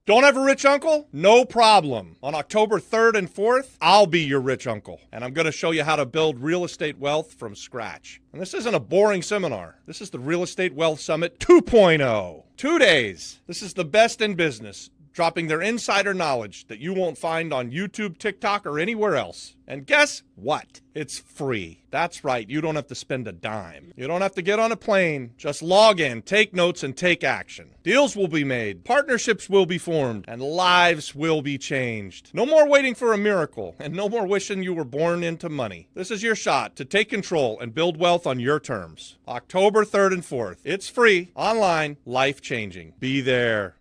Don't have a rich uncle? No problem. On October 3rd and 4th, I'll be your rich uncle, and I'm going to show you how to build real estate wealth from scratch. And this isn't a boring seminar. This is the Real Estate Wealth Summit 2.0. 2 days. This is the best in business, dropping their insider knowledge that you won't find on YouTube, TikTok, or anywhere else. And guess what? It's free. That's right. You don't have to spend a dime. You don't have to get on a plane. Just log in, take notes, and take action. Deals will be made, partnerships will be formed, and lives will be changed. No more waiting for a miracle, and no more wishing you were born into money. This is your shot to take control and build wealth on your terms. October 3rd and 4th. It's free, online, life-changing. Be there.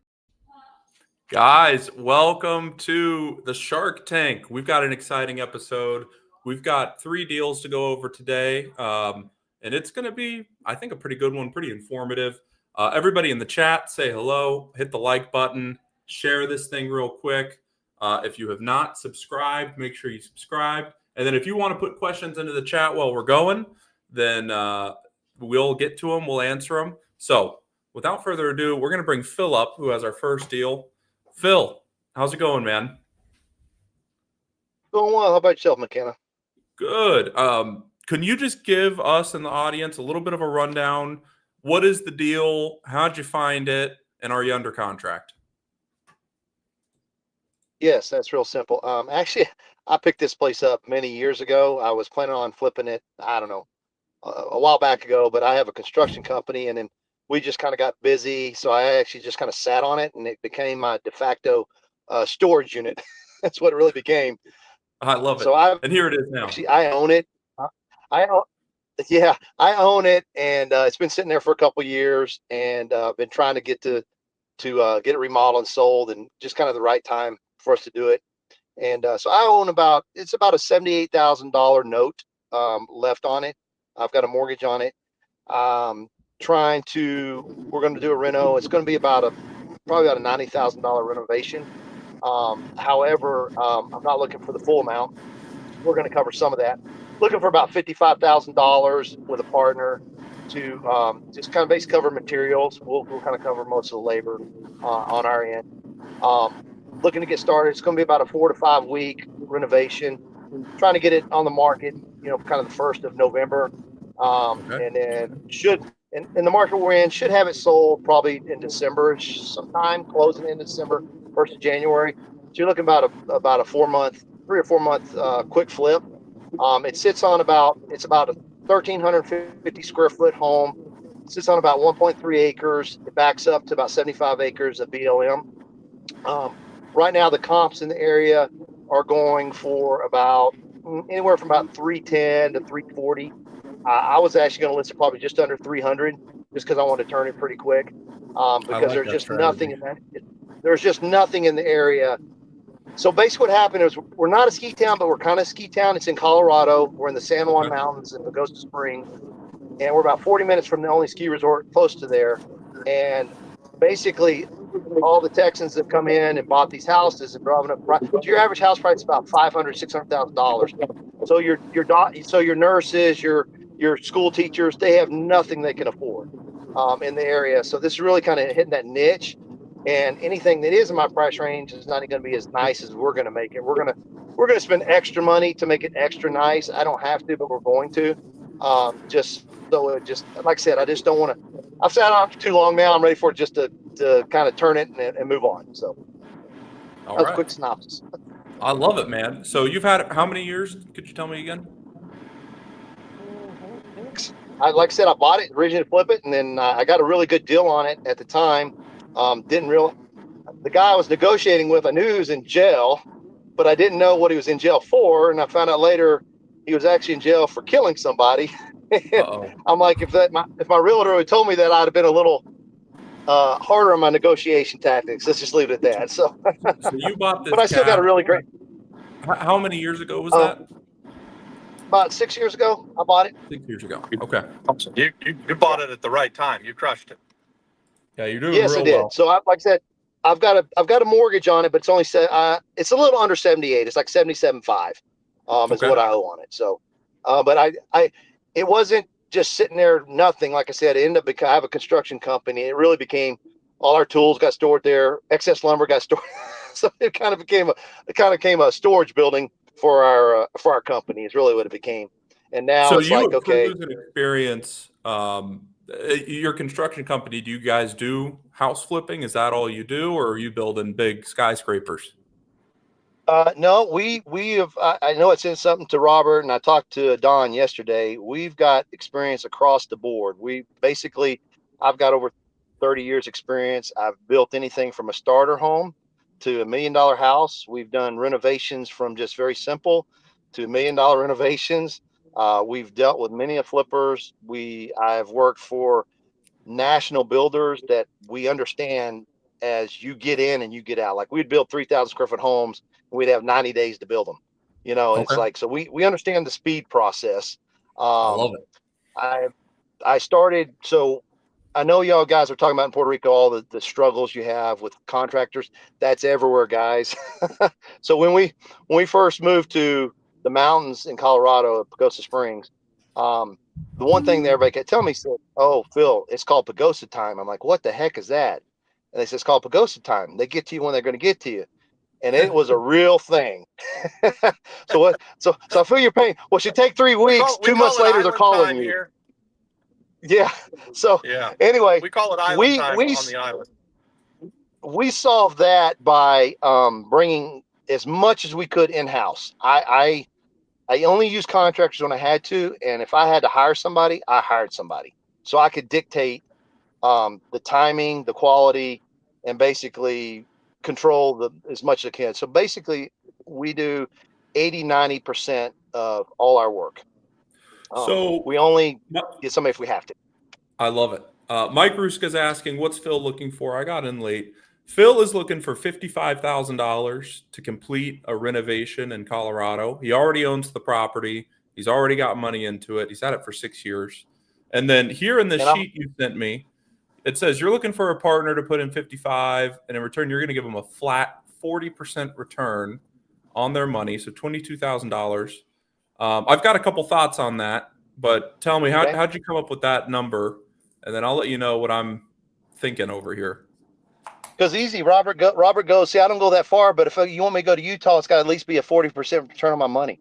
Guys, welcome to the Shark Tank. We've got an exciting episode. We've got 3 deals to go over today, and it's going to be, I think, a pretty good one, pretty informative. Everybody in the chat, say hello, hit the like button, share this thing real quick. If you have not subscribed, make sure you subscribe. And then if you want to put questions into the chat while we're going, then we'll get to them, we'll answer them. So without further ado, we're going to bring Phil up, who has our first deal. Phil, how's it going, man? Doing well. How about yourself, McKenna? Good. Can you just give us and the audience a little bit of a rundown? What is the deal? How'd you find it? And are you under contract? Yes, that's real simple. Actually, I picked this place up many years ago. I was planning on flipping it, I don't know, a while back ago, but I have a construction company, and then we just kind of got busy. So I actually just kind of sat on it, and it became my de facto storage unit. That's what it really became. I love it. So and here it is now. Actually, I own it. I own, yeah, I own it, and it's been sitting there for a couple years, and been trying to get to get it remodeled and sold, and just kind of the right time for us to do it. And so I own it's about a $78,000 note left on it. I've got a mortgage on it. We're going to do a reno. It's going to be probably about a $90,000 renovation. However, I'm not looking for the full amount. We're going to cover some of that. Looking for about $55,000 with a partner to just kind of basically cover materials. We'll kind of cover most of the labor on our end. Looking to get started. It's going to be about a 4 to 5 week renovation. Trying to get it on the market, kind of the 1st of November. Okay. And then in the market we're in, should have it sold probably in December sometime, closing in December, 1st of January. So you're looking about a 3 or 4 month quick flip. It sits on it's about a 1,350 square foot home. It sits on about 1.3 acres. It backs up to about 75 acres of BLM. Right now, the comps in the area are going for about anywhere from about 310 to 340. I was actually going to list it probably just under 300, just because I want to turn it pretty quick. Because there's just nothing in that. There's just nothing in the area. So basically, what happened is we're not a ski town, but we're kind of a ski town. It's in Colorado. We're in the San Juan Mountains in Pagosa Springs, and we're about 40 minutes from the only ski resort close to there. And basically, all the Texans have come in and bought these houses and driven up. So your average house price is about $500,000-$600,000. So your nurses, your school teachers, they have nothing they can afford in the area. So this is really kind of hitting that niche. And anything that is in my price range is not going to be as nice as we're going to make it. We're going to spend extra money to make it extra nice. I don't have to, but we're going to. Just like I said, I just don't want to. I've sat on it for too long now. I'm ready for it just to kind of turn it and move on. So that was a quick synopsis. I love it, man. So you've had it how many years? Could you tell me again? Like I said, I bought it originally to flip it, and then I got a really good deal on it at the time. The guy I was negotiating with, I knew he was in jail, but I didn't know what he was in jail for. And I found out later he was actually in jail for killing somebody. I'm like, if my realtor had told me that, I'd have been a little harder on my negotiation tactics. Let's just leave it at that. So you bought this, but I still got a really great. How many years ago was that? About 6 years ago, I bought it. 6 years ago. Okay. You bought it at the right time. You crushed it. Yeah, you're doing yes, real I did. well. So like I said, I've got a mortgage on it, but it's only it's a little under 78. It's like 77.5 is what I owe on it. So, but it wasn't just sitting there nothing. Like I said, it ended up I have a construction company. It really became all our tools got stored there. Excess lumber got stored. So it kind of became a storage building for our company. Is really what it became. And now So it's you like, have okay, proven experience. Your construction company, do you guys do house flipping? Is that all you do, or are you building big skyscrapers? no, we have. I know it's in something to Robert, and I talked to Don yesterday. We've got experience across the board. I've got over 30 years experience. I've built anything from a starter home to $1 million house. We've done renovations from just very simple to $1 million renovations. We've dealt with many of flippers. I've worked for national builders that we understand as you get in and you get out. Like we'd build 3,000 square foot homes and we'd have 90 days to build them. It's Okay, like, so we understand the speed process. I Um, love it. I, I started, so I know y'all guys are talking about in Puerto Rico, all the struggles you have with contractors. That's everywhere, guys. So when we first moved to the mountains in Colorado, Pagosa Springs, um, the one thing that everybody kept telling me said, "Oh, Phil, it's called Pagosa time." I'm like, "What the heck is that?" And they said, "It's called Pagosa time. They get to you when they're going to get to you." And it was a real thing. So what? So I feel your pain. Well, it should take 3 weeks. We 2 months call it later, they're island calling time you. here. Yeah. So Yeah, anyway, we call it island we time we on the island. we solved that by bringing as much as we could in house. I only used contractors when I had to, and if I had to hire somebody, I hired somebody so I could dictate the timing, the quality, and basically control as much as I can. So basically, we do 80-90% of all our work. So We only Mi- get somebody if we have to. I love it. Mike Ruska's asking, "What's Phil looking for?" I got in late. Phil is looking for $55,000 to complete a renovation in Colorado. He already owns the property. He's already got money into it. He's had it for 6 years. And then here in the And I'm sheet you sent me, it says you're looking for a partner to put in 55, and in return, you're going to give them a flat 40% return on their money, so $22,000. I've got a couple thoughts on that, but tell me, okay. how'd you come up with that number? And then I'll let you know what I'm thinking over here. Because easy, Robert goes. See, I don't go that far, but if you want me to go to Utah, it's got to at least be a 40% return on my money.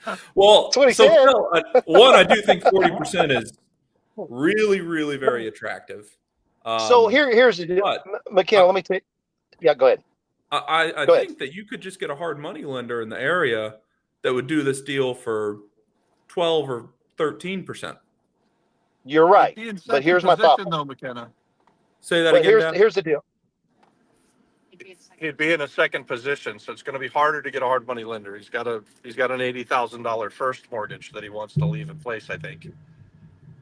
That's Well, what he so said. Phil, one, I do think 40% is really, really very attractive. So Um, here's the deal, but McKenna. I, Let me take. Yeah, go ahead. I Go ahead. think that you could just get a hard money lender in the area that would do this deal for 12 or 13%. You're He'd right, be in but second here's my thought. position though, McKenna. Say that But again, here's Dan. here's the deal. He'd be in a second position, so it's going to be harder to get a hard money lender. He's got an $80,000 first mortgage that he wants to leave in place, I think.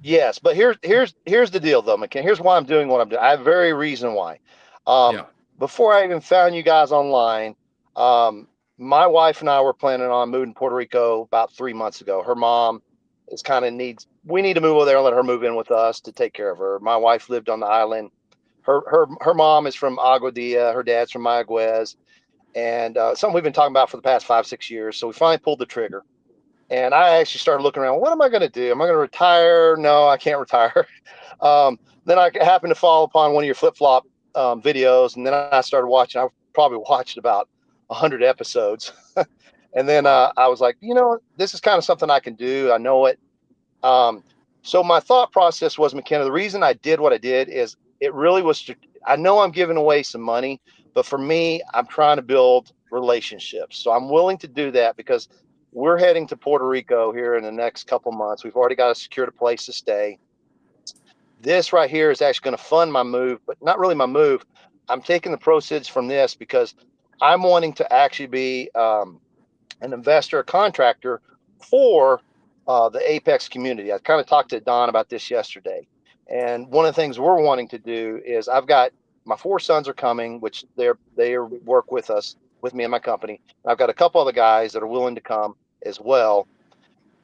Yes, but here's the deal though, McKenna. Here's why I'm doing what I'm doing. I have a very reason why. Um, Yeah. Before I even found you guys online, um, my wife and I were planning on moving to Puerto Rico about 3 months ago. Her mom is kind of we need to move over there and let her move in with us to take care of her. My wife lived on the island. Her mom is from Aguadilla. Her dad's from Mayaguez, and something we've been talking about for the past 5-6 years. So we finally pulled the trigger. And I actually started looking around. What am I going to do? Am I going to retire? No, I can't retire. Then I happened to fall upon one of your flip flop videos, and then I started watching. I probably watched about 100 episodes, and then Wow. I was like, this is kind of something I can do. I know it. Um, so my thought process was, McKenna, the reason I did what I did is it really was. I know I'm giving away some money, but for me, I'm trying to build relationships. So I'm willing to do that because we're heading to Puerto Rico here in the next couple months. We've already got a secured a place to stay. This right here is actually going to fund my move, but not really my move. I'm taking the proceeds from this because I'm wanting to actually be an investor, a contractor for the Apex community. I kind of talked to Don about this yesterday. And one of the things we're wanting to do is I've got my 4 sons are coming, which they work with me and my company. I've got a couple other guys that are willing to come as well.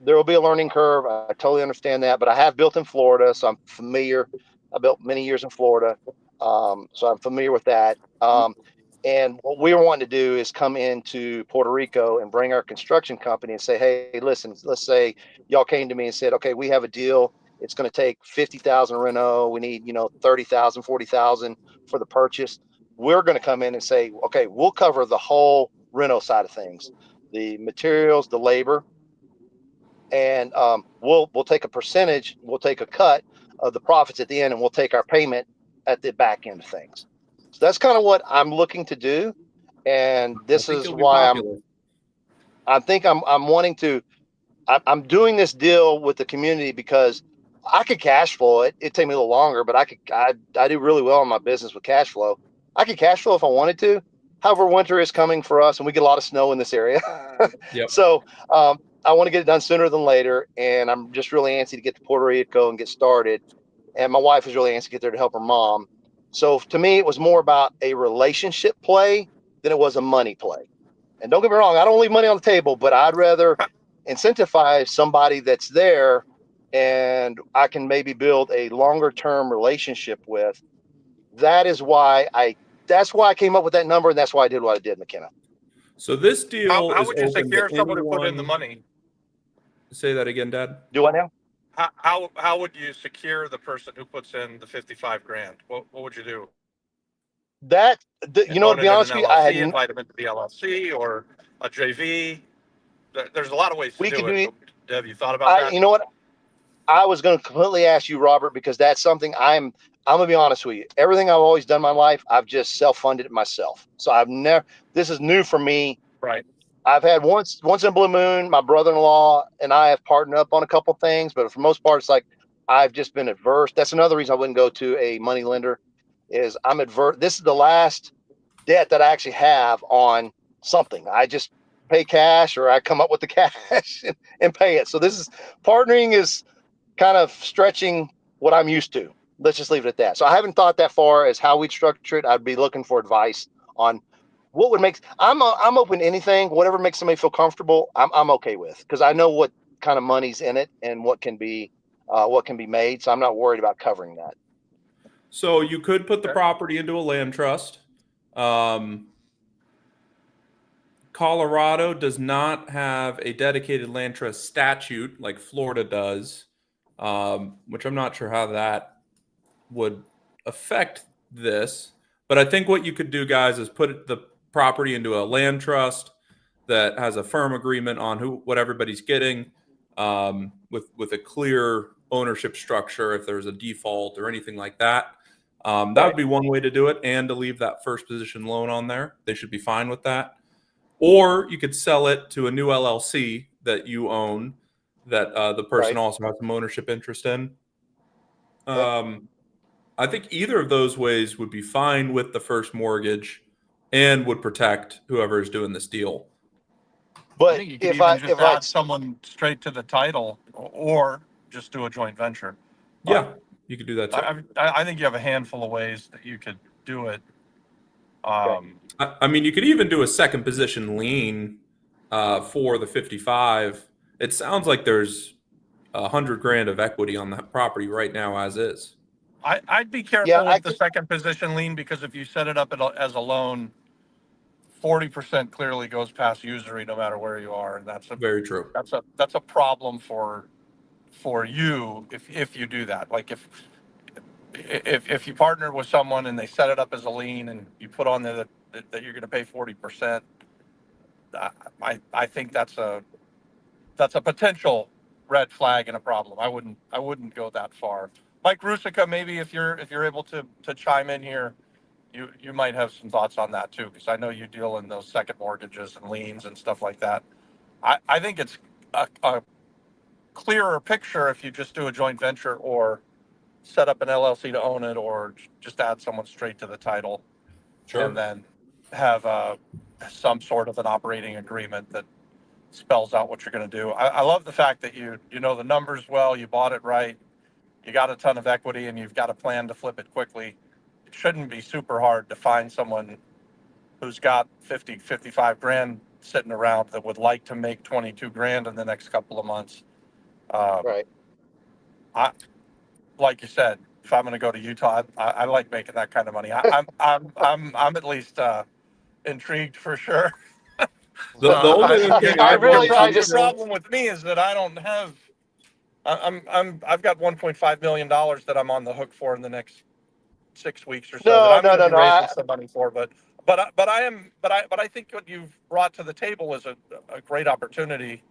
There will be a learning curve. I totally understand that, but I have built in Florida, so I'm familiar. I built many years in Florida, so I'm familiar with that. And what we were wanting to do is come into Puerto Rico and bring our construction company and say, hey, listen, let's say y'all came to me and said, okay, we have a deal It's going to take 50,000 reno. We need, 30,000, 40,000 for the purchase. We're going to come in and say, okay, we'll cover the whole reno side of things, the materials, the labor, and we'll take a percentage, we'll take a cut of the profits at the end, and we'll take our payment at the back end of things. So that's kind of what I'm looking to do, and this is why I'm wanting to. I'm doing this deal with the community because I could cash flow it. It'd take me a little longer, but I do really well in my business with cash flow. I could cash flow if I wanted to. However, winter is coming for us, and we get a lot of snow in this area. Yep. So I want to get it done sooner than later, and I'm just really antsy to get to Puerto Rico and get started. And my wife is really antsy to get there to help her mom. So to me, it was more about a relationship play than it was a money play. And don't get me wrong, I don't leave money on the table, but I'd rather incentivize somebody that's there and I can maybe build a longer term relationship with. That's why I came up with that number, and that's why I did what I did, McKenna. So this deal How is would you open secure to someone to put in the anyone. money? Say that again, Dad. Do I now? How would you secure the person who puts in the 55 grand? What would you do? To be honest with you, I had invite them into the LLC or a JV. There's a lot of ways to do it. Have you thought about that? You know what? I was going to completely ask you, Robert, because that's something I'm going to be honest with you. Everything I've always done in my life, I've just self-funded it myself. So this is new for me. Right. I've had once in a blue moon, my brother-in-law and I have partnered up on a couple things, but for the most part, it's like I've just been adverse. That's another reason I wouldn't go to a money lender is I'm adverse. This is the last debt that I actually have on something. I just pay cash or I come up with the cash and pay it. So partnering is kind of stretching what I'm used to. Let's just leave it at that. So I haven't thought that far as how we'd structure it. I'd be looking for advice on what would make. I'm open to anything. Whatever makes somebody feel comfortable, I'm okay with, because I know what kind of money's in it and what can be made. So I'm not worried about covering that. So you could put the property into a land trust. Colorado does not have a dedicated land trust statute like Florida does, which I'm not sure how that would affect this. But I think what you could do, guys, is put the property into a land trust that has a firm agreement on what everybody's getting, with a clear ownership structure if there's a default or anything like that. That would be one way to do it, and to leave that first position loan on there. They should be fine with that. Or you could sell it to a new LLC that you own, that the person also has some ownership interest in. I think either of those ways would be fine with the first mortgage and would protect whoever is doing this deal. But I think you could just add someone straight to the title, or just do a joint venture. Yeah, you could do that too. I think you have a handful of ways that you could do it. I mean, you could even do a second position lien for the 55. It sounds like there's $100,000 of equity on that property right now as is. I'd be careful with the second position lien, because if you set it up as a loan, 40% clearly goes past usury no matter where you are, and that's very true. That's a problem for you if you do that. Like if you partner with someone and they set it up as a lien and you put on there that you're going to pay 40%, I think that's a potential red flag and a problem. I wouldn't go that far. Mike Rusica, maybe if you're able to chime in here, you might have some thoughts on that too, because I know you deal in those second mortgages and liens and stuff like that. I think it's a clearer picture if you just do a joint venture or set up an LLC to own it, or just add someone straight to the title. Sure. And then have some sort of an operating agreement that spells out what you're going to do. I love the fact that you know the numbers well, you bought it right, you got a ton of equity, and you've got a plan to flip it quickly. It shouldn't be super hard to find someone who's got 55 grand sitting around that would like to make 22 grand in the next couple of months. Like you said, if I'm going to go to Utah, I like making that kind of money. I'm at least intrigued for sure. The only thing the problem with me is that I don't have I've got $1.5 million that I'm on the hook for in the next 6 weeks or so that No, I'm no, going to no, be no. raising some money for. But I think what you've brought to the table is a great opportunity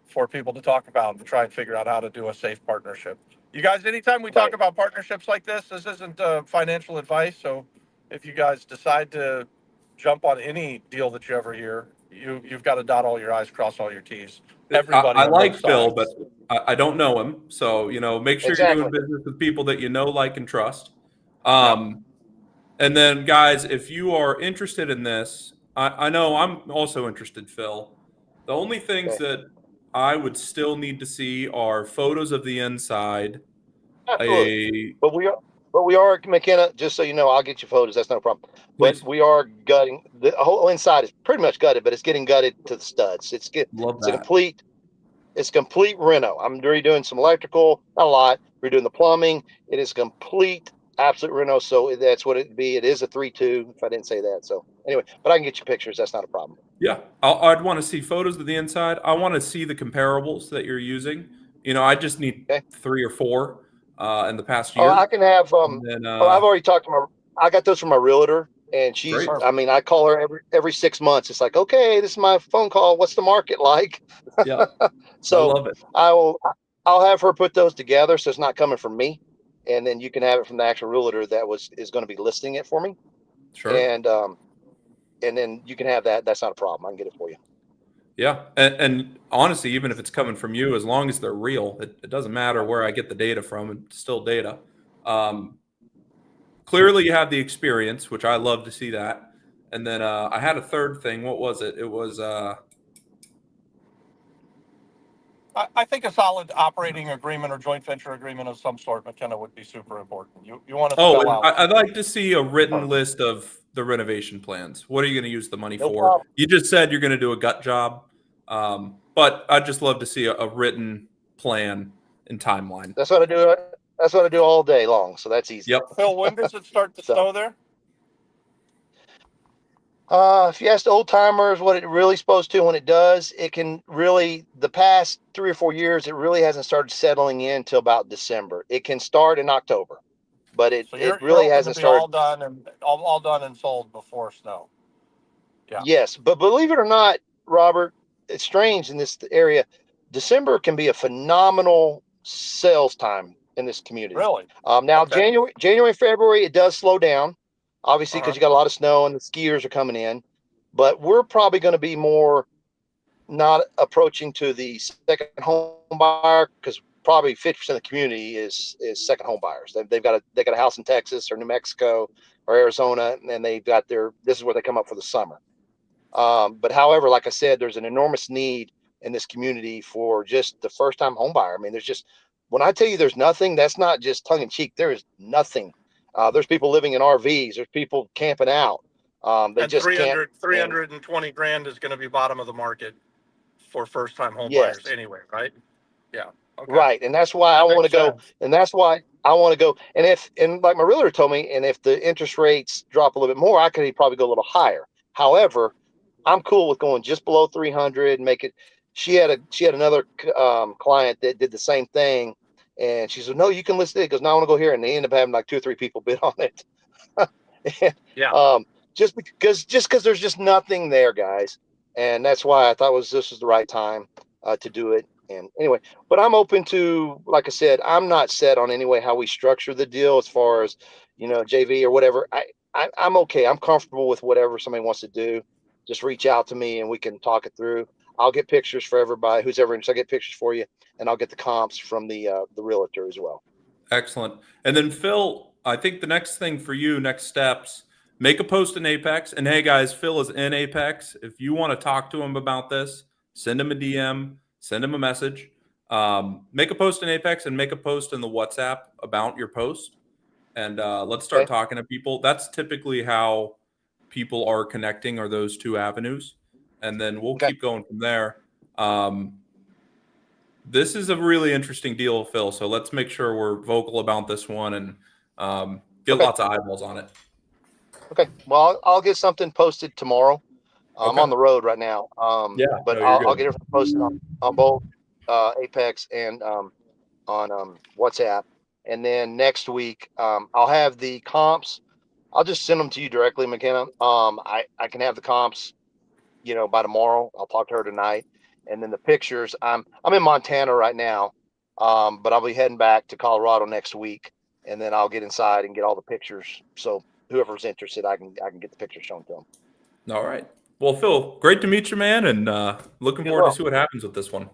for people to talk about and try and figure out how to do a safe partnership. You guys, anytime we talk Right. about partnerships like this isn't financial advice. So if you guys decide to jump on any deal that you ever hear, you've got to dot all your I's, cross all your T's. Everybody I on both like Phil, but sides. I don't know him. So, make sure you're doing Exactly. business with people that you know, like, and trust. Yep. And then, guys, if you are interested in this, I know I'm also interested, Phil. The only things Okay. that I would still need to see are photos of the inside, Absolutely. a But we are McKenna. Just so you know, I'll get you photos. That's no problem. But please. we are gutting the whole inside is pretty much gutted, but it's getting gutted to the studs. Love It's a that. complete. It's complete reno. I'm redoing some electrical, not a lot. Redoing the plumbing. It is complete, absolute reno. So that's what it'd be. It is a 3-2. If I didn't say that. So anyway, but I can get you pictures. That's not a problem. Yeah, I'd want to see photos of the inside. I want to see the comparables that you're using. I just need Okay. 3 or 4 in the past Oh, I year. can have. And then, I've already talked to my. I got those from my realtor, and she's. great. I Perfect. mean, I call her every 6 months. It's like, okay, this is my phone call. What's the market like? Yeah, I So love it. I will. I'll have her put those together, so it's not coming from me, and then you can have it from the actual realtor that is going to be listing it for me, Sure. and then you can have that. That's not a problem. I can get it for you. Yeah, and honestly, even if it's coming from you, as long as they're real, it doesn't matter where I get the data from. It's still data. Um, Clearly, you have the experience, which I love to see that. And then I had a third thing. What was it? It was I think a solid operating agreement or joint venture agreement of some sort, McKenna, would be super important. You want to oh, spell and out I'd like to see a written terms. list of the renovation plans. What are you going to use the money No for? problem. You just said you're going to do a gut job, but I'd just love to see a written plan and timeline. That's what I do. That's what I do all day long. So that's easy. Yep. Phil, when does it start to So. snow there? If you ask the old timers what it really supposed to, when it does, it can really, the past 3 or 4 years, it really hasn't started settling in till about December. It can start in October, but it, So it you're really hoping to hasn't be started. all done and sold before snow. Yeah. Yes. But believe it or not, Robert, it's strange in this area. December can be a phenomenal sales time in this community. Really? Now Okay. January, February, it does slow down, obviously, because Uh-huh. you got a lot of snow and the skiers are coming in, but we're probably going to be more not approaching to the second home buyer because probably 50% of the community is second home buyers. They got a house in Texas or New Mexico or Arizona, and they've got this is where they come up for the summer. But however, like I said, there's an enormous need in this community for just the first time home buyer. I mean, there's just when I tell you there's nothing, that's not just tongue in cheek. There is nothing. There's people living in RVs. There's people camping out. They And just can't. three And hundred and twenty grand is going to be bottom of the market for first time home buyers yes, anyway, right? Yeah. Okay. right. And that's why I That want makes to go. sense. And that's why I want to go. And like my realtor told me, and if the interest rates drop a little bit more, I could probably go a little higher. However, I'm cool with going just below 300 and make it. She had another client that did the same thing, and she said, "No, you can list it." Because now I want to go here, and they end up having like 2 or 3 people bid on it. And, Yeah. just because there's just nothing there, guys, and that's why I thought this was the right time to do it. And anyway, but I'm open to, like I said, I'm not set on any way how we structure the deal as far as JV or whatever. I'm okay. I'm comfortable with whatever somebody wants to do. Just reach out to me and we can talk it through. I'll get pictures for everybody who's ever interested. I'll get pictures for you, and I'll get the comps from the realtor as well. Excellent. And then Phil, I think the next thing for you, next steps, make a post in Apex. And hey guys, Phil is in Apex. If you want to talk to him about this, send him a DM, send him a message. Make a post in Apex and make a post in the WhatsApp about your post. And let's start Okay. talking to people. That's typically how people are connecting, are those two avenues. And then we'll Okay. keep going from there. This is a really interesting deal, Phil. So let's make sure we're vocal about this one and get Okay. lots of eyeballs on it. Okay. Well, I'll get something posted tomorrow. I'm Okay. on the road right now. Yeah. But No, you're I'll good. get it posted on both Apex and on WhatsApp. And then next week, I'll have the comps. I'll just send them to you directly, McKenna. I can have the comps, by tomorrow. I'll talk to her tonight. And then the pictures, I'm in Montana right now, but I'll be heading back to Colorado next week, and then I'll get inside and get all the pictures. So whoever's interested, I can get the pictures shown to them. All right. Well, Phil, great to meet you, man, and looking You as forward well. to see what happens with this one.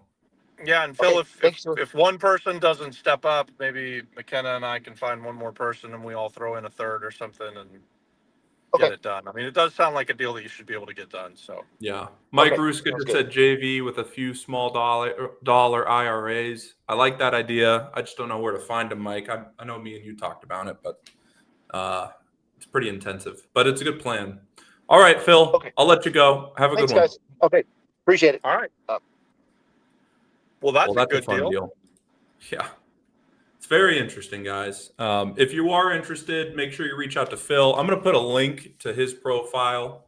Yeah, and Phil, Okay, thanks, sir. if one person doesn't step up, maybe McKenna and I can find one more person, and we all throw in a third or something and get Okay, it done. I mean, it does sound like a deal that you should be able to get done. So Yeah. Mike okay, Ruska sounds just good. said JV with a few small dollar IRAs. I like that idea. I just don't know where to find them, Mike. I know me and you talked about it, but it's pretty intensive. But it's a good plan. All right, Phil. Okay. I'll let you go. Have a Thanks, good one. guys. Okay, appreciate it. all right. Well, that's Well, a that's a good fun deal. Yeah. It's very interesting, guys. If you are interested, make sure you reach out to Phil. I'm going to put a link to his profile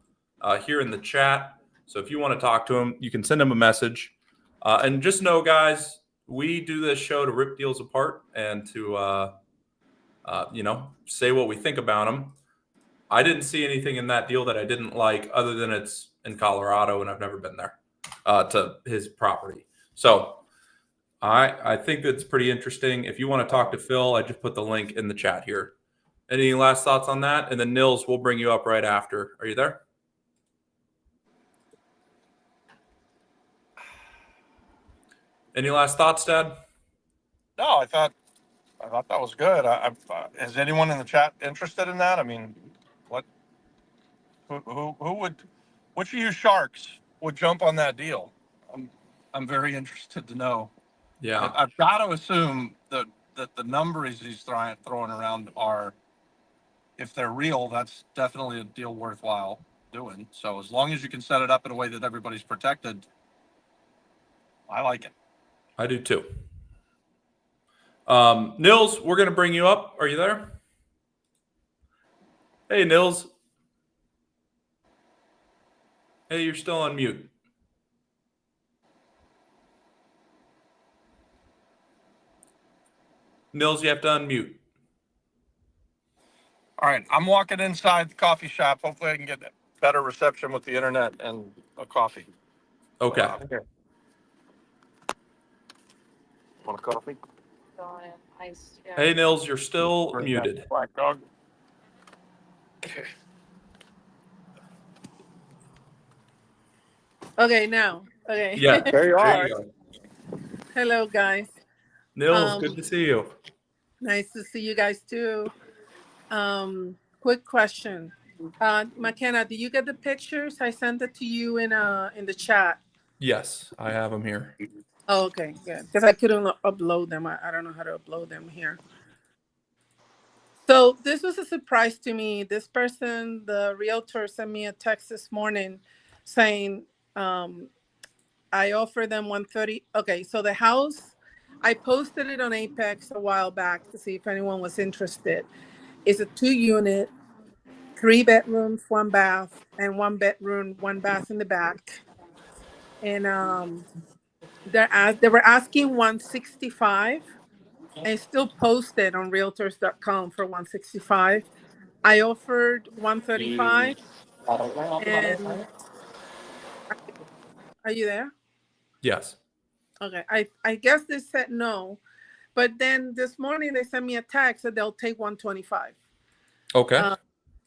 here in the chat. So if you want to talk to him, you can send him a message. And just know, guys, we do this show to rip deals apart and to, say what we think about them. I didn't see anything in that deal that I didn't like, other than it's in Colorado and I've never been there to his property. So I think that's pretty interesting. If you want to talk to Phil, I just put the link in the chat here. Any last thoughts on that? And then Nils, we'll bring you up right after. Are you there? Any last thoughts, Dad? No, I thought that was good. Is anyone in the chat interested in that? I mean, who would, which of you sharks would jump on that deal? I'm very interested to know. Yeah. I've got to assume that the numbers he's throwing around are, if they're real, that's definitely a deal worthwhile doing. So as long as you can set it up in a way that everybody's protected, I like it. I do too. Nils, we're going to bring you up. Are you there? Hey, Nils. Hey, you're still on mute. Nils, you have to unmute. All right, I'm walking inside the coffee shop. Hopefully I can get better reception with the internet and a coffee. Okay. I'm here. Want a coffee? Hey, Nils, you're still Bring muted. that black dog. Okay, now. Okay. Yeah, There you there are. you go. Hello, guys. Nils, good to see you. Nice to see you guys too. Quick question. McKenna, did you get the pictures? I sent it to you in the chat. Yes, I have them here. Oh, okay, good. Because I couldn't upload them. I don't know how to upload them here. So this was a surprise to me. This person, the realtor, sent me a text this morning saying, I offer them 130. Okay, so the house, I posted it on Apex a while back to see if anyone was interested. It's a 2-unit, 3 bedrooms, 1 bath, and 1 bedroom, 1 bath in the back. And they were asking 165, and still posted on realtors.com for 165. I offered 135. And are you there? Yes. Okay. I guess they said no. But then this morning they sent me a text that they'll take 125. Okay. I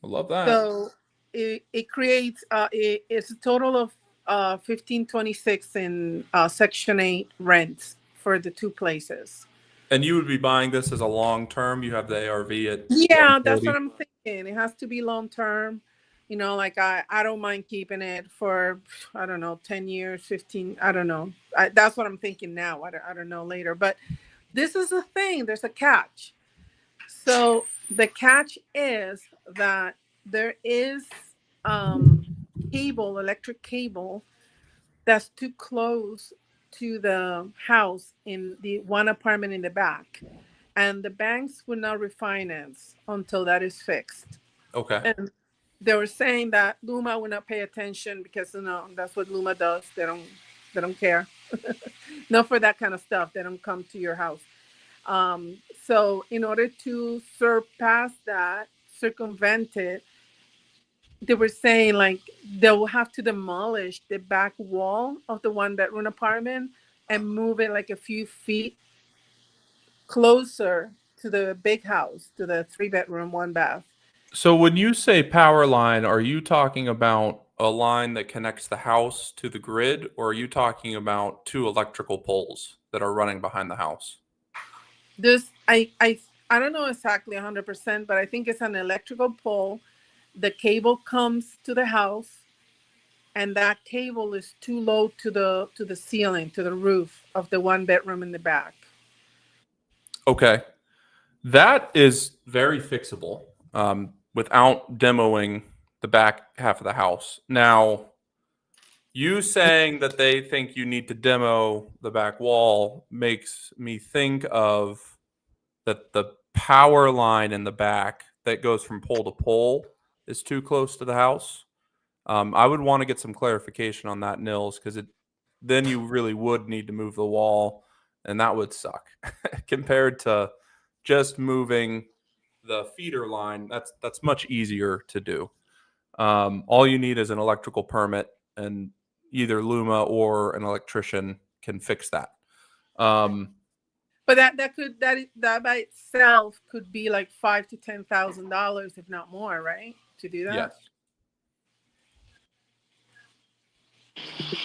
love that. So it creates it's a total of 1526 in Section 8 rents for the 2 places. And you would be buying this as a long term? You have the ARV at Yeah, that's 140? what I'm thinking. It has to be long term. Like I don't mind keeping it for, I don't know, 10 years, 15. I don't know. That's what I'm thinking now. I don't know later. But this is the thing. There's a catch. So the catch is that there is electric cable that's too close to the house in the one apartment in the back. And the banks will not refinance until that is fixed. Okay. And they were saying that Luma will not pay attention because that's what Luma does. They don't care. Not for that kind of stuff. They don't come to your house. So in order to surpass that, circumvent it, they were saying like they will have to demolish the back wall of the one bedroom apartment and move it like a few feet closer to the big house, to the 3 bedroom, 1 bath. So when you say power line, are you talking about a line that connects the house to the grid, or are you talking about two electrical poles that are running behind the house? This I don't know exactly 100%, but I think it's an electrical pole. The cable comes to the house, and that cable is too low to the ceiling, to the roof of the 1 bedroom in the back. Okay. That is very fixable without demoing the back half of the house. Now, you saying that they think you need to demo the back wall makes me think of that the power line in the back that goes from pole to pole is too close to the house. I would want to get some clarification on that, Nils, because then you really would need to move the wall, and that would suck compared to just moving the feeder line. That's much easier to do. All you need is an electrical permit, and either Luma or an electrician can fix that. But that by itself could be like $5,000 to $10,000, if not more, right? To do that. Yes.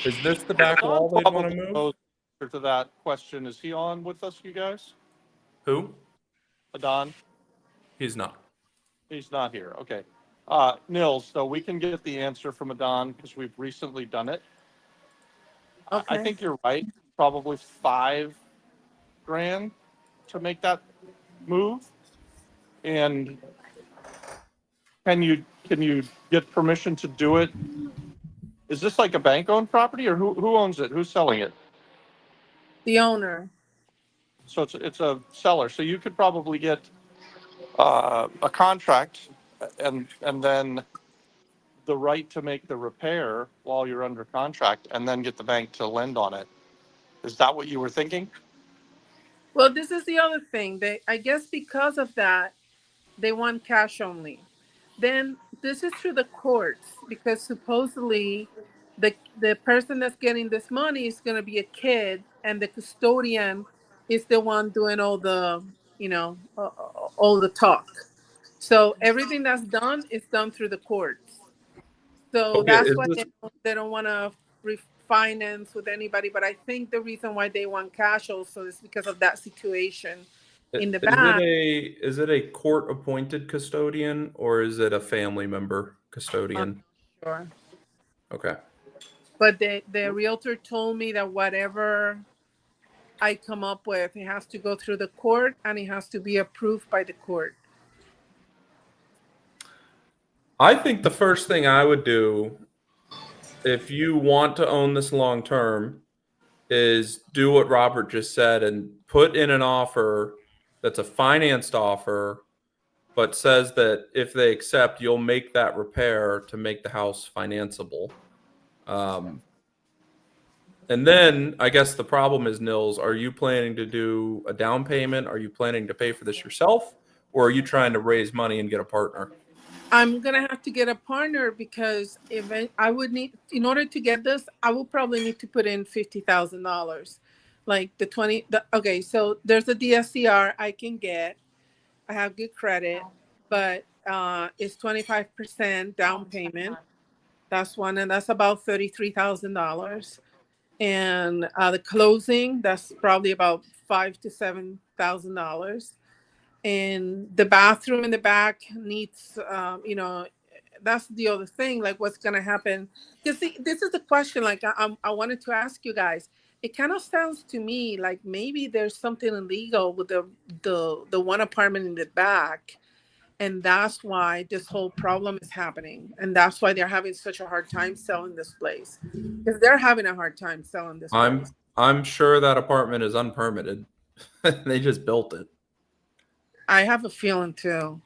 Is this the back Don wall they'd want to probably move? knows the answer to that question. Is he on with us, you guys? Who? Don? He's not. He's not here. Okay. Nils, so we can get the answer from Adon because we've recently done it. I Okay. think you're right. Probably $5,000 to make that move. And can you get permission to do it? Is this like a bank-owned property, or who owns it? Who's selling it? The owner. So it's a seller. So you could probably get a contract and then the right to make the repair while you're under contract, and then get the bank to lend on it. Is that what you were thinking? Well, this is the other thing. I guess because of that, they want cash only. Then this is through the courts because supposedly the person that's getting this money is going to be a kid, and the custodian is the one doing all the, all the talk. So everything that's done is done through the courts. So Okay, that's is why this they don't want to refinance with anybody. But I think the reason why they want cash also is because of that situation in the back. is it a court appointed custodian, or is it a family member custodian? Sure. Okay. But the realtor told me that whatever I come up with, it has to go through the court and it has to be approved by the court. I think the first thing I would do if you want to own this long term is do what Robert just said and put in an offer that's a financed offer, but says that if they accept, you'll make that repair to make the house financeable. And then I guess the problem is, Nils, are you planning to do a down payment? Are you planning to pay for this yourself? Or are you trying to raise money and get a partner? I'm gonna have to get a partner because I would need, in order to get this, I will probably need to put in $50,000, like okay. So there's a DSCR I can get. I have good credit, but it's 25% down payment. That's one, and that's about $33,000. And the closing, that's probably about $5,000 to $7,000. And the bathroom in the back needs, that's the other thing. Like, what's gonna happen? Because this is the question. Like, I wanted to ask you guys. It kind of sounds to me like maybe there's something illegal with the one apartment in the back, and that's why this whole problem is happening, and that's why they're having such a hard time selling this place. Because they're having a hard time selling this place. I'm sure that apartment is unpermitted. They just built it. I have a feeling too.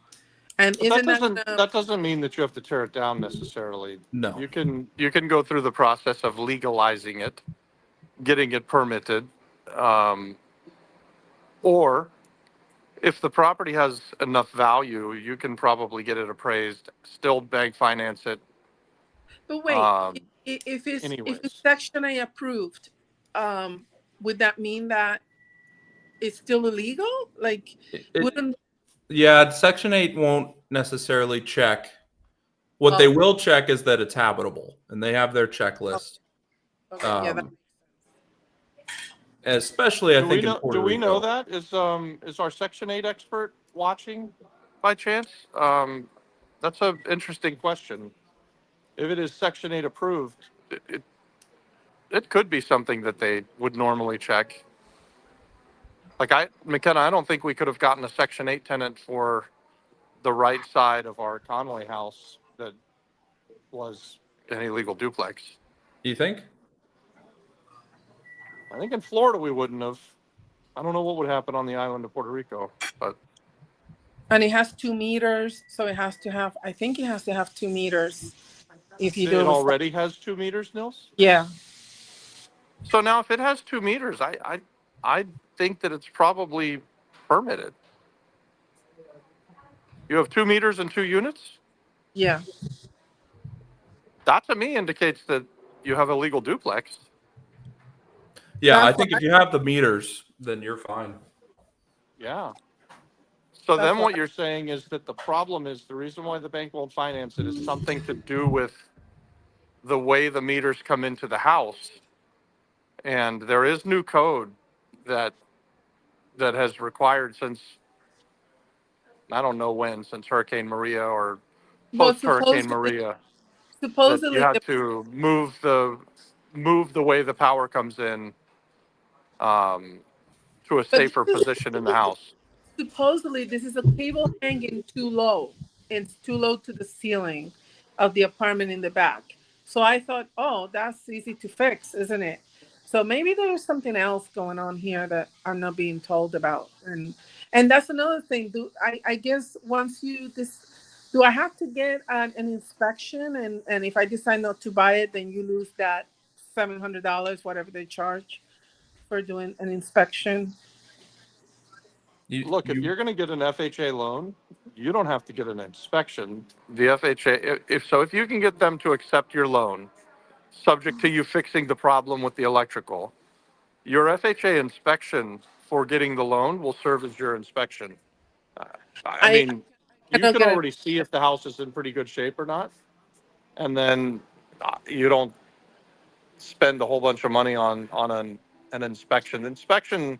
And But isn't that that doesn't mean that you have to tear it down necessarily. No. You can go through the process of legalizing it, getting it permitted, or if the property has enough value, you can probably get it appraised, still bank finance it. But wait, Um, if it's anyways, Section A approved, um, would that mean that it's still illegal? Like, wouldn't Yeah, Section 8 won't necessarily check. What they oh, will check is that it's habitable, and they have their oh, checklist. okay, yeah, that Um, Especially, I think, in Puerto do we know Rico. that? Is our Section 8 expert watching by chance? That's an interesting question. If it is Section 8 approved, it could be something that they would normally check. Like McKenna, I don't think we could have gotten a Section 8 tenant for the right side of our Conway house that was an illegal duplex. Do you think? I think in Florida we wouldn't have. I don't know what would happen on the island of Puerto Rico, but and it has 2 meters, so it has to have. I think it has to have 2 meters if you do it it with. already has 2 meters, Nils. Yeah, So now if it has 2 meters, I think that it's probably permitted. You have 2 meters and 2 units? yeah. That to me indicates that you have a legal duplex. Yeah, I That's think what if you have the meters, then you're fine. Yeah. So that's then what what you're saying is that the problem is the reason why the bank won't finance it is something to do with the way the meters come into the house. And there is new code that has required since I don't know when, since Hurricane Maria or Well, post Hurricane Maria, that you supposedly have to move the way the power comes in to a but safer this is position in the house. supposedly this is a cable hanging too low. It's too low to the ceiling of the apartment in the back. So I thought, oh, that's easy to fix, isn't it? So maybe there's something else going on here that I'm not being told about. And that's another thing. I guess once you this do I have to get an inspection, and if I decide not to buy it, then you lose that $700, whatever they charge for doing an inspection. Look, if You you're going to get an FHA loan, you don't have to get an inspection. The FHA, if you can get them to accept your loan, subject to you fixing the problem with the electrical, your FHA inspection for getting the loan will serve as your inspection. Uh, I I mean, you cannot can get an already see if the house is in pretty good shape or not, and then you don't spend a whole bunch of money on an inspection. Inspection.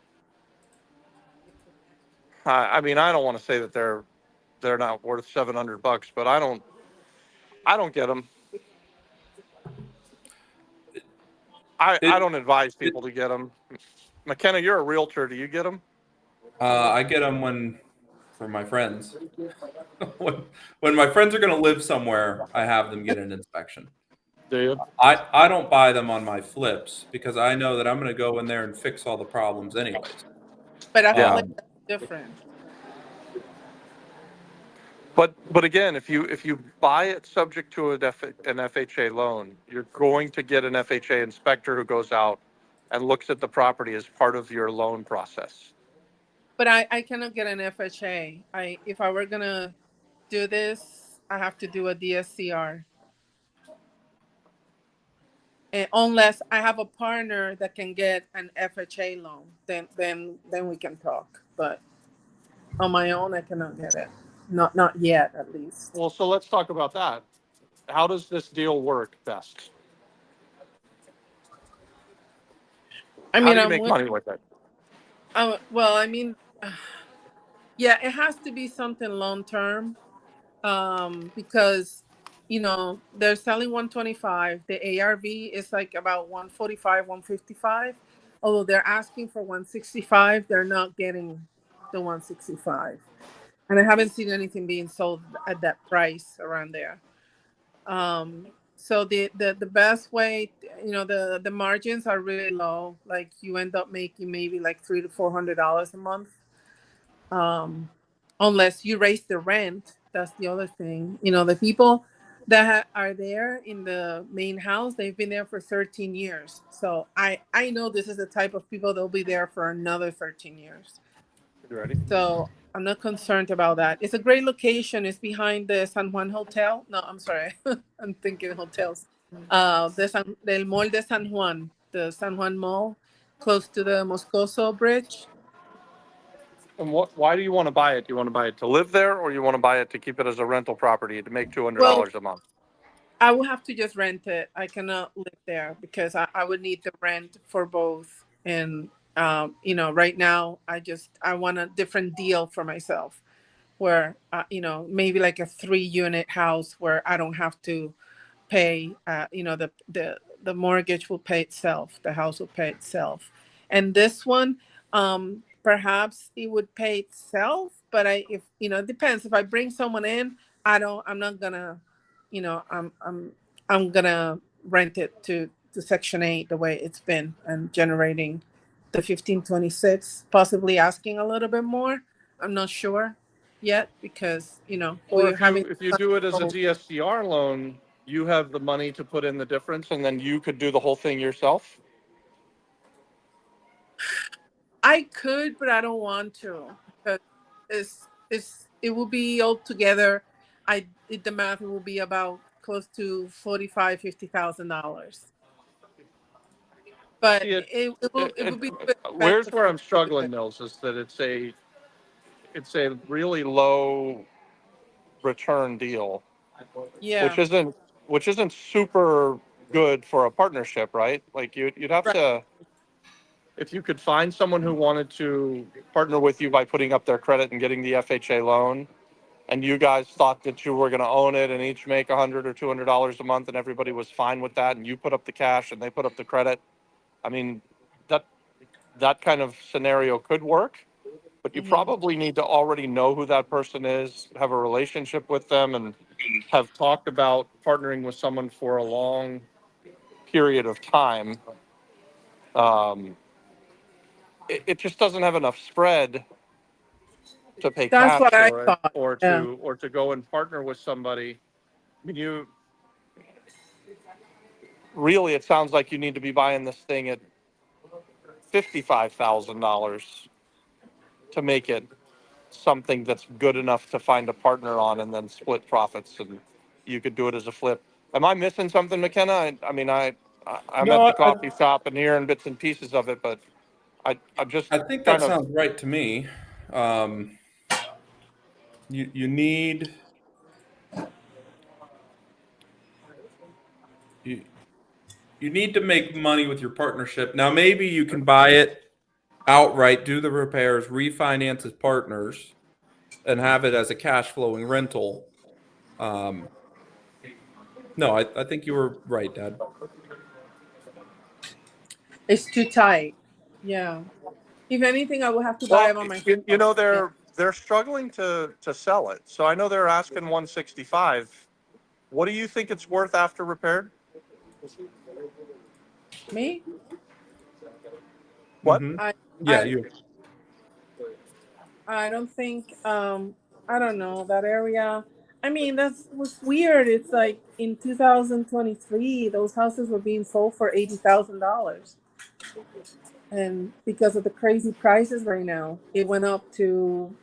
I mean, I don't want to say that they're not worth $700, but I don't get them. I it, don't advise it people to get them. McKenna, you're a realtor. Do you get them? I get them for my friends. when my friends are going to live somewhere, I have them get an inspection. Do you? I don't buy them on my flips because I know that I'm going to go in there and fix all the problems anyways. but I feel Yeah. like that's different. But again, if you buy it subject to an FHA loan, you're going to get an FHA inspector who goes out and looks at the property as part of your loan process. But I cannot get an FHA. If I were gonna do this, I have to do a DSCR. And unless I have a partner that can get an FHA loan, then we can talk. But on my own, I cannot get it. Not yet, at least. Well, so let's talk about that. How does this deal work best? I How mean, do you make money with it? well, I mean, yeah, it has to be something long term, because they're selling 125. The ARV is like about 145, 155. Although they're asking for 165, they're not getting the 165. And I haven't seen anything being sold at that price around there. So the best way, the margins are really low. Like you end up making maybe like $300 to $400 a month, unless you raise the rent. That's the other thing. The people that are there in the main house, they've been there for 13 years. So I know this is the type of people that'll be there for another 13 years. You ready? So I'm not concerned about that. It's a great location. It's behind the San Juan Hotel. No, I'm sorry. I'm thinking hotels. Del Mall de San Juan, the San Juan Mall, close to the Moscoso Bridge. And why do you want to buy it? Do you want to buy it to live there, or you want to buy it to keep it as a rental property to make Well, $200 a month? I will have to just rent it. I cannot live there because I would need the rent for both. And right now I want a different deal for myself, where maybe like a 3-unit house where I don't have to pay. The mortgage will pay itself. The house will pay itself. And this one, perhaps it would pay itself. But if it depends. If I bring someone in, I'm not gonna, I'm gonna rent it to Section 8 the way it's been and generating the 1526, possibly asking a little bit more. I'm not sure yet because Or we're having. if you do it as a DSCR loan, you have the money to put in the difference, and then you could do the whole thing yourself. I could, but I don't want to because it will be all together. I did the math. It will be about close to $50,000. But See, it will be too where's expensive where for I'm me to do struggling, it. Mills, is that it's a really low return deal, which Yeah, isn't super good for a partnership, right? Like you'd have right. to, if you could find someone who wanted to partner with you by putting up their credit and getting the FHA loan, and you guys thought that you were going to own it and each make $100 or $200 a month, and everybody was fine with that, and you put up the cash and they put up the credit. I mean, that that kind of scenario could work, but you Hmm. probably need to already know who that person is, have a relationship with them, and have talked about partnering with someone for a long period of time. Um, it just doesn't have enough spread to pay That's cash what I for it, thought. or Yeah. to go and partner with somebody. I mean, you really, it sounds like you need to be buying this thing at $55,000 to make it something that's good enough to find a partner on and then split profits, and you could do it as a flip. Am I missing something, McKenna? I'm at No, the coffee shop and hearing bits and pieces of it, but I'm just I think that kind of, sounds right to me. Um, you need you, you need to make money with your partnership. Now, maybe you can buy it outright, do the repairs, refinance as partners, and have it as a cash flowing rental. Um, no, I think you were right, Dad. It's too tight. Yeah. If anything, I will have to buy well, it on myself. they're struggling to sell it. So I know they're asking 165. What do you think it's worth after repaired? Me? What? Mm-hmm. I Yeah, I you. I don't think I don't know that area. I mean, that's was weird. It's like in 2023 those houses were being sold for $80,000. And because of the crazy prices right now, it went up to,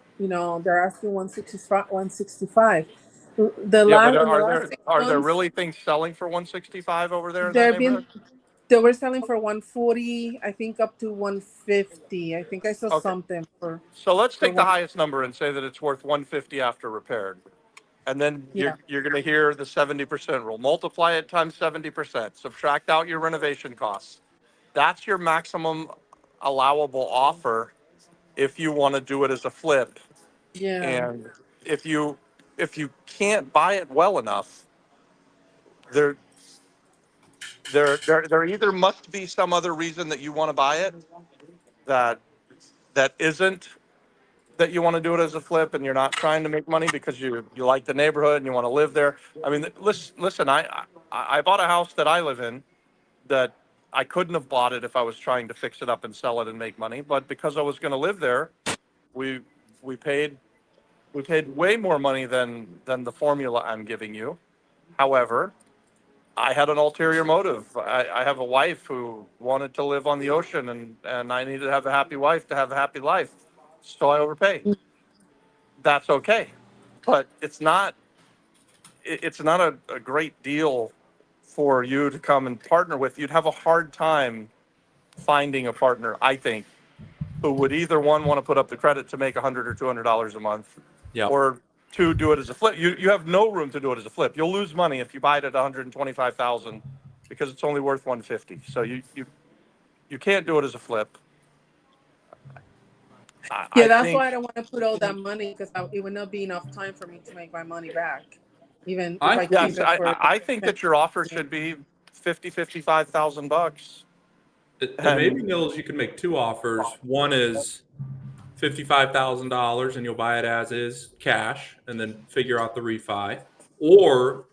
they're asking 165 165. The Yeah, but last in the last six are there months, really things selling for 165 over there in that they're neighborhood? been they were selling for 140, I think up to 150. I think I saw Okay. something So let's for take the one. highest number and say that it's worth 150 after repaired. And then Yeah. you're going to hear the 70% rule. Multiply it times 70%. Subtract out your renovation costs. That's your maximum allowable offer if you want to do it as a flip. Yeah. And if you can't buy it well enough, there there either must be some other reason that you want to buy it that isn't that you want to do it as a flip, and you're not trying to make money because you like the neighborhood and you want to live there. I mean, listen, I bought a house that I live in that I couldn't have bought it if I was trying to fix it up and sell it and make money, but because I was going to live there, we we paid way more money than the formula I'm giving you. However, I had an ulterior motive. I have a wife who wanted to live on the ocean, and I needed to have a happy wife to have a happy life. So I overpaid. that's okay. But it's not a great deal for you to come and partner with. You'd have a hard time finding a partner, I think, who would either one want to put up the credit to make $100 or $200 a month, Yeah. or two, do it as a flip. You have no room to do it as a flip. You'll lose money if you buy it at 125,000 because it's only worth 150. So you can't do it as a flip. Yeah, I that's think why I don't want to put all that money because it would not be enough time for me to make my money back, even if I I think keep yes, it for. I think that your offer should be $55,000. and maybe And Nils, you can make two offers. One is $55,000 and you'll buy it as is cash and then figure out the refi. Or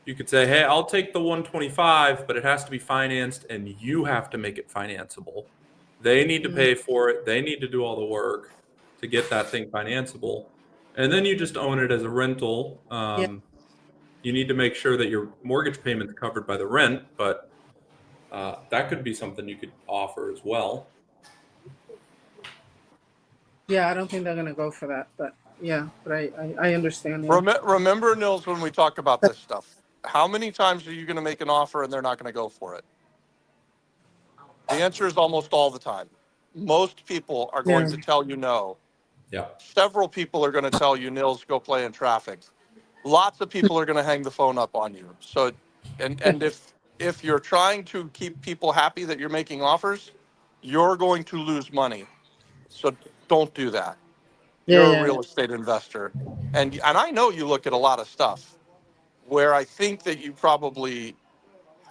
you could say, hey, I'll take the 125, but it has to be financed and you have to make it financeable. They need to pay for it. They need to do all the work to get that thing financeable. And then you just own it as a rental. Yeah, You need to make sure that your mortgage payment's covered by the rent, but that could be something you could offer as well. yeah, I don't think they're gonna go for that, but yeah, but I understand. Yeah. remember, Nils, when we talk about this stuff, how many times are you going to make an offer and they're not going to go for it? The answer is almost all the time. Most people are going Yeah. to tell you no. Yeah. Several people are going to tell you, Nils, go play in traffic. Lots of people are going to hang the phone up on you. So, and if you're trying to keep people happy that you're making offers, you're going to lose money. So don't do that. Yeah, You're a yeah, real estate investor, and I know you look at a lot of stuff. Where I think that you probably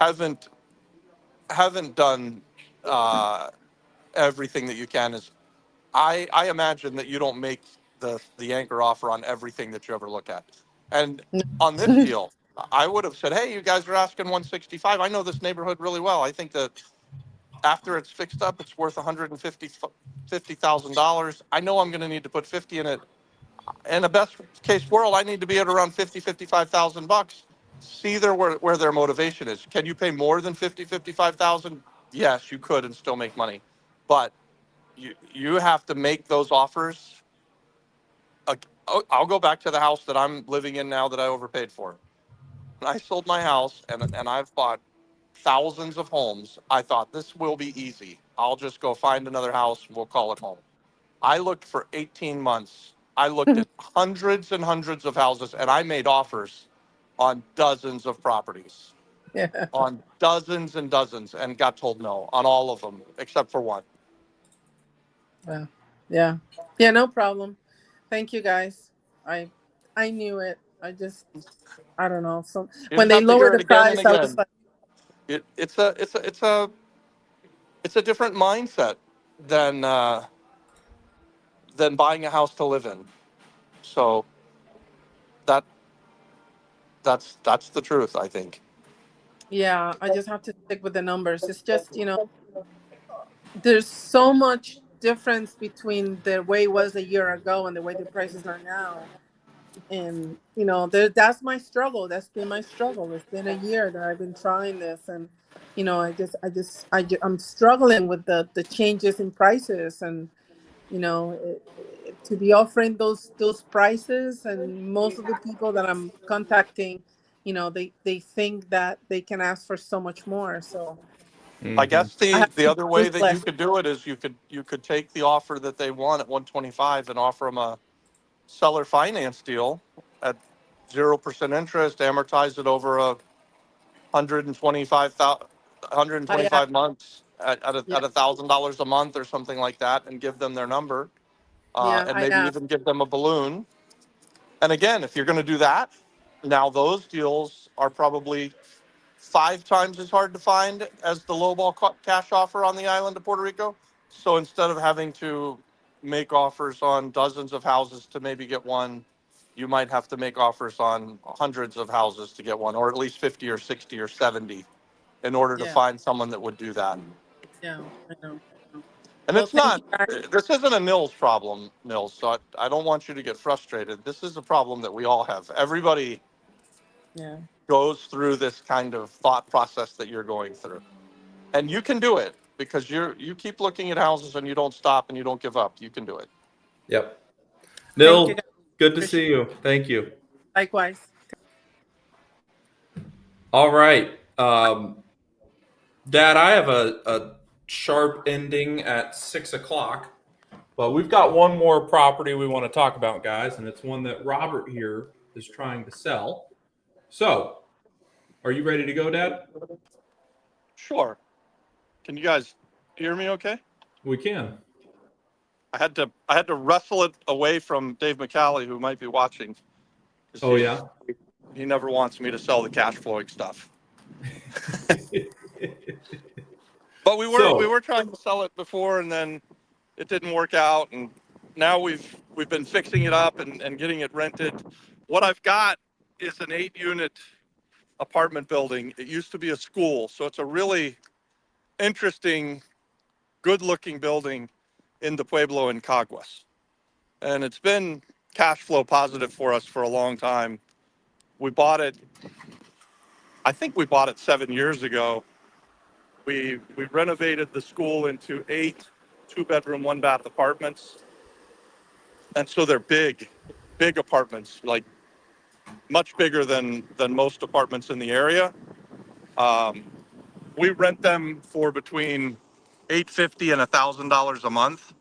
haven't done everything that you can is I imagine that you don't make the anchor offer on everything that you ever look at. And on this yeah. deal, I would have said, hey, you guys are asking 165. I know this neighborhood really well. I think that after it's fixed up, it's worth $150,000. I know I'm going to need to put 50 in it. In a best case world, I need to be at around 55,000 bucks. See where their motivation is. Can you pay more than 55,000? Yes, you could and still make money. But you have to make those offers. I'll go back to the house that I'm living in now that I overpaid for. When I sold my house and I've bought thousands of homes, I thought this will be easy. I'll just go find another house. We'll call it home. I looked for 18 months. I looked at hundreds and hundreds of houses and I made offers on dozens of properties, Yeah. on dozens and dozens, and got told no on all of them except for one. Yeah. Yeah. Yeah, no problem. Thank you guys. I knew it. I don't know. So You when just they have to hear lowered it the again and price, I was again. like, It's a different mindset than buying a house to live in. So that that's the truth, I think. yeah, I just have to stick with the numbers. It's just, there's so much difference between the way it was a year ago and the way the prices are now. And that's my struggle. That's been my struggle. It's been a year that I've been trying this, and I'm struggling with the changes in prices, and to be offering those prices, and most of the people that I'm contacting, they think that they can ask for so much more. So I guess I have the to other way choose that you less. could do it is you could take the offer that they want at 125 and offer them a seller finance deal at 0% interest, amortize it over a I 125 months at Yeah, $1,000 a month or something like that, and give them their number, yeah, and I maybe have. even give them a balloon. And again, if you're going to do that, now those deals are probably 5 times as hard to find as the lowball cash offer on the island of Puerto Rico. So instead of having to make offers on dozens of houses to maybe get one, you might have to make offers on hundreds of houses to get one, or at least 50 or 60 or 70 in order to Yeah, find someone that would do that. yeah, I know. And Well, it's thank not, you guys. this isn't a Nils problem, Nils. So I don't want you to get frustrated. This is a problem that we all have. Everybody Yeah, goes through this kind of thought process that you're going through. And you can do it because you keep looking at houses and you don't stop and you don't give up. You can do it. Yep. thank you Nils, guys. Good to see you. Thank you. Likewise. All right. Dad, I have a sharp ending at 6 o'clock, but we've got one more property we want to talk about, guys, and it's one that Robert here is trying to sell. So, are you ready to go, Dad? Sure. Can you guys hear me okay? We can. I had to wrestle it away from Dave McCallie, who might be watching. 'Cause Oh, yeah? he never wants me to sell the cash flowing stuff. But we were trying to sell it before, and then it didn't work out, and now we've been fixing it up and getting it rented. What I've got is an 8-unit apartment building. It used to be a school, so it's a really interesting, good-looking building in the Pueblo in Caguas, and it's been cash flow positive for us for a long time. We bought it. I think we bought it 7 years ago. We renovated the school into 8 2-bedroom, 1-bath apartments. And so they're big apartments, like much bigger than most apartments in the area. We rent them for between $850 and $1,000 a month.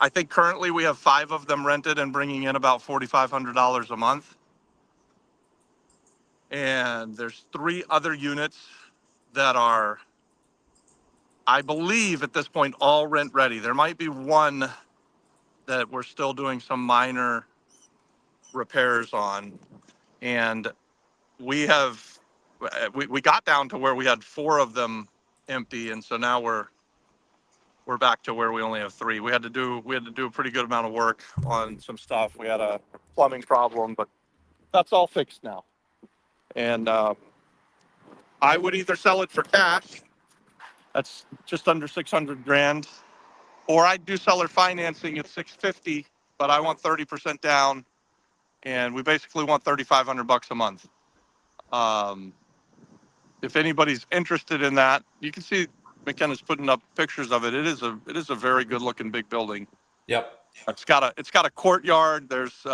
I think currently we have 5 of them rented and bringing in about $4,500 a month. And there's 3 other units that are, I believe at this point, all rent ready. There might be one that we're still doing some minor repairs on. And we got down to where we had 4 of them empty. And so now we're back to where we only have 3. We had to do a pretty good amount of work on some stuff. We had a plumbing problem, but that's all fixed now. And I would either sell it for cash. That's just under 600 grand. Or I'd do seller financing at 650, but I want 30% down, and we basically want $3,500 a month. If anybody's interested in that, you can see McKenna's putting up pictures of it. It is a very good looking big building. Yep. It's got a courtyard. There's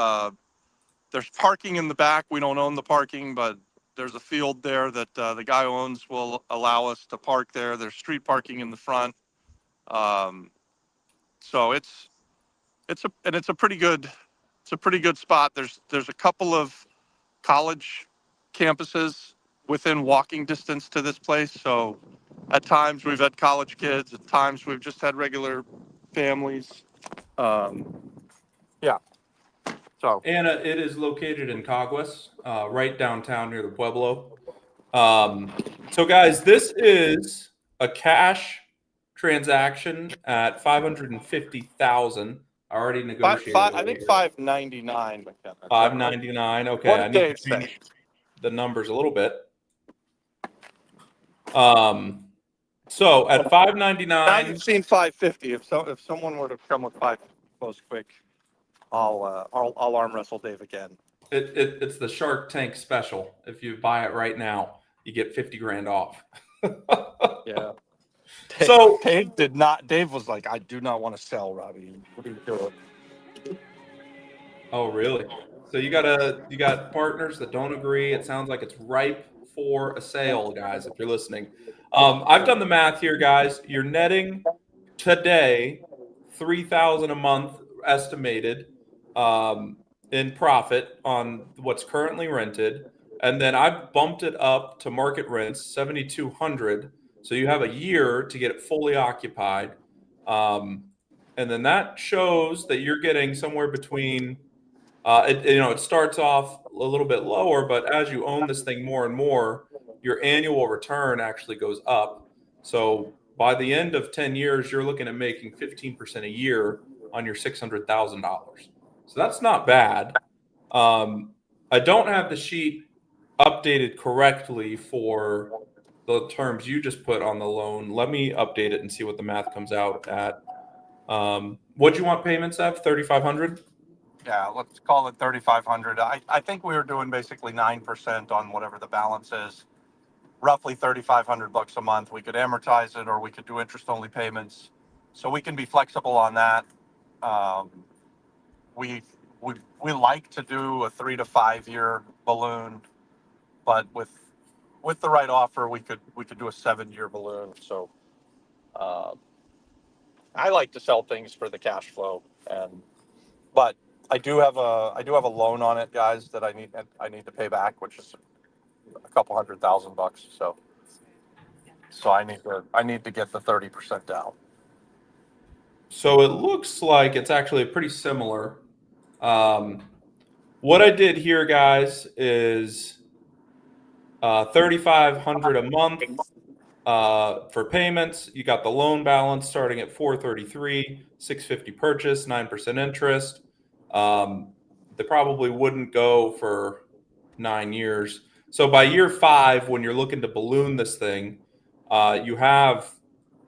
parking in the back. We don't own the parking, but there's a field there that the guy who owns will allow us to park there. There's street parking in the front. So it's a pretty good spot. There's a couple of college campuses within walking distance to this place. So at times we've had college kids. At times we've just had regular families. Yeah. So And it is located in Caguas, right downtown near the Pueblo. So, guys, this is a cash transaction at $550,000. I already negotiated. I think 599. $599. Okay, What I did need Dave to change say? the numbers a little bit. So at Now $599, you've seen 550. If someone were to come with 5 close quick, I'll arm wrestle Dave again. it's the Shark Tank special. If you buy it right now, you get 50 grand off. Yeah. So Dave was like, I do not want to sell, Robbie. What are you doing? Oh, really? So you got partners that don't agree. It sounds like it's ripe for a sale, guys, if you're listening. I've done the math here, guys. You're netting today $3,000 a month estimated in profit on what's currently rented. And then I've bumped it up to market rents, $7,200. So you have a year to get it fully occupied. And then that shows that you're getting somewhere between it starts off a little bit lower, but as you own this thing more and more, your annual return actually goes up. So by the end of 10 years, you're looking at making 15% a year on your $600,000. So that's not bad. I don't have the sheet updated correctly for the terms you just put on the loan. Let me update it and see what the math comes out at. What do you want payments at? 3,500? Yeah, let's call it 3,500. I think we were doing basically 9% on whatever the balance is, roughly $3,500 a month. We could amortize it, or we could do interest-only payments. So we can be flexible on that. We we like to do a 3 to 5 year balloon, but with the right offer, we could do a 7-year balloon. So I like to sell things for the cash flow, but I do have a loan on it, guys, that I need to pay back, which is a couple $100,000. So I need to get the 30% down. So it looks like it's actually pretty similar. What I did here, guys, is $3,500 a month for payments. You got the loan balance starting at $433, $650 purchase, 9% interest. They probably wouldn't go for 9 years. So by year 5, when you're looking to balloon this thing, you have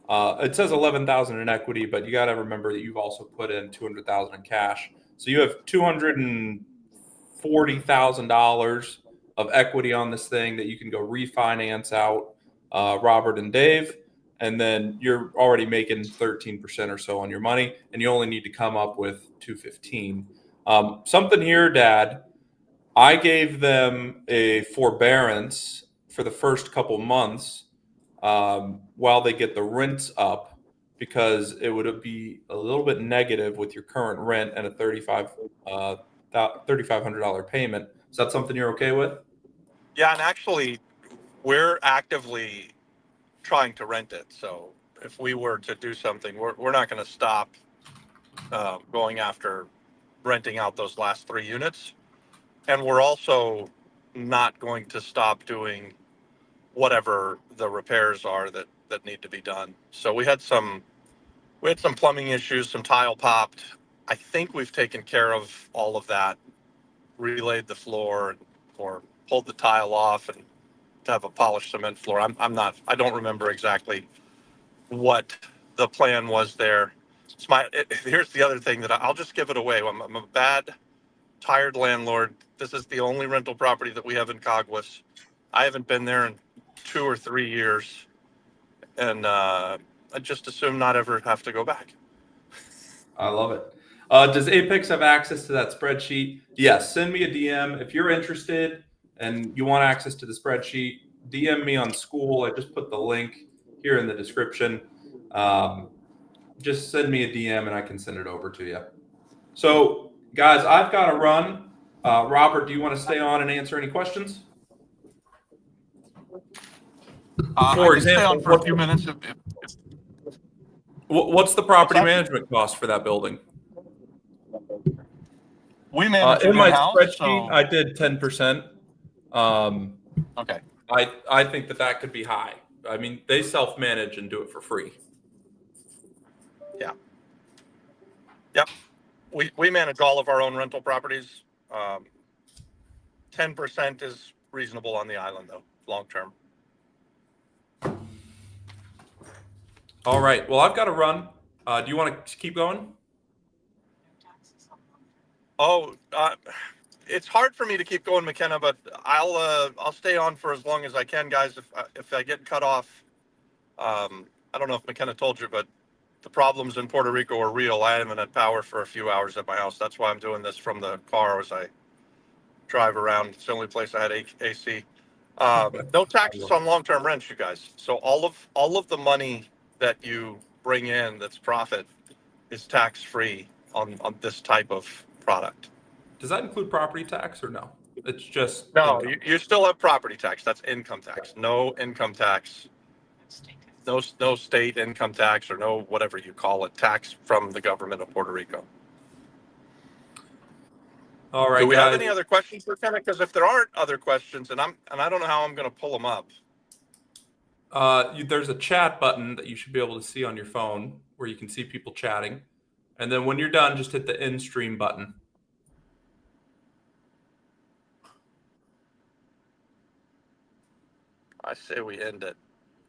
it says 11,000 in equity, but you got to remember that you've also put in 200,000 in cash. So you have $240,000 of equity on this thing that you can go refinance out, Robert and Dave, and then you're already making 13% or so on your money, and you only need to come up with 215. Something here, Dad. I gave them a forbearance for the first couple months while they get the rents up, because it would be a little bit negative with your current rent and a $3,500 payment. Is that something you're okay with? Yeah, and actually, we're actively trying to rent it. So if we were to do something, we're not going to stop going after renting out those last 3 units. And we're also not going to stop doing whatever the repairs are that need to be done. So we had some plumbing issues, some tile popped. I think we've taken care of all of that, relayed the floor or pulled the tile off and to have a polished cement floor. I don't remember exactly what the plan was there. Here's the other thing that I'll just give it away. I'm a bad, tired landlord. This is the only rental property that we have in Cogwis. I haven't been there in 2 or 3 years, and I just assume not ever have to go back. I love it. Does Apex have access to that spreadsheet? Yes. Send me a DM if you're interested and you want access to the spreadsheet. DM me on school. I just put the link here in the description. Just send me a DM and I can send it over to you. So, guys, I've got to run. Robert, do you want to stay on and answer any questions? For example, stay on for a few minutes. What's the property management cost for that building? We manage in my in-house, spreadsheet. so... I did 10%. Okay. I think that could be high. I mean, they self-manage and do it for free. Yeah. Yep. We manage all of our own rental properties. 10% is reasonable on the island, though, long term. All right. Well, I've got to run. Do you want to keep going? Oh, it's hard for me to keep going, McKenna, but I'll stay on for as long as I can, guys. If I get cut off, I don't know if McKenna told you, but the problems in Puerto Rico are real. I haven't had power for a few hours at my house. That's why I'm doing this from the car as I drive around. It's the only place I had AC. No taxes on long-term rents, you guys. So all of the money that you bring in that's profit is tax-free on this type of product. Does that include property tax or no? It's just no. You still have property tax. That's income tax. No income tax. No state income tax or no whatever you call it, tax from the government of Puerto Rico. All right. Do we have any other questions, Lieutenant? Because if there aren't other questions, and I don't know how I'm going to pull them up. There's a chat button that you should be able to see on your phone where you can see people chatting, and then when you're done, just hit the end stream button. I say we end it.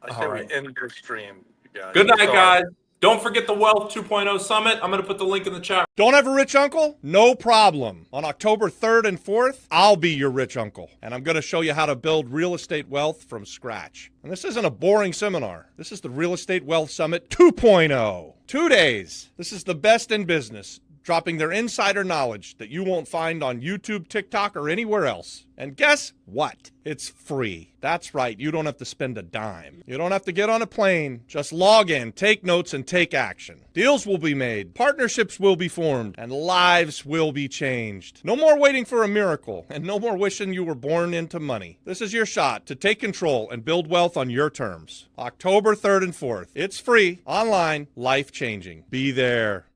We end your stream, you guys. Good night, guys. Don't forget the Wealth 2.0 Summit. I'm going to put the link in the chat. Don't have a rich uncle? No problem. On October 3rd and 4th, I'll be your rich uncle. And I'm going to show you how to build real estate wealth from scratch. And this isn't a boring seminar. This is the Real Estate Wealth Summit 2.0. 2 days. This is the best in business. dropping their insider knowledge that you won't find on YouTube, TikTok, or anywhere else. And guess what? It's free. That's right, you don't have to spend a dime. You don't have to get on a plane. Just log in, take notes, and take action. Deals will be made, partnerships will be formed, and lives will be changed. No more waiting for a miracle, and no more wishing you were born into money. This is your shot to take control and build wealth on your terms. October 3rd and 4th. It's free, online, life-changing. Be there.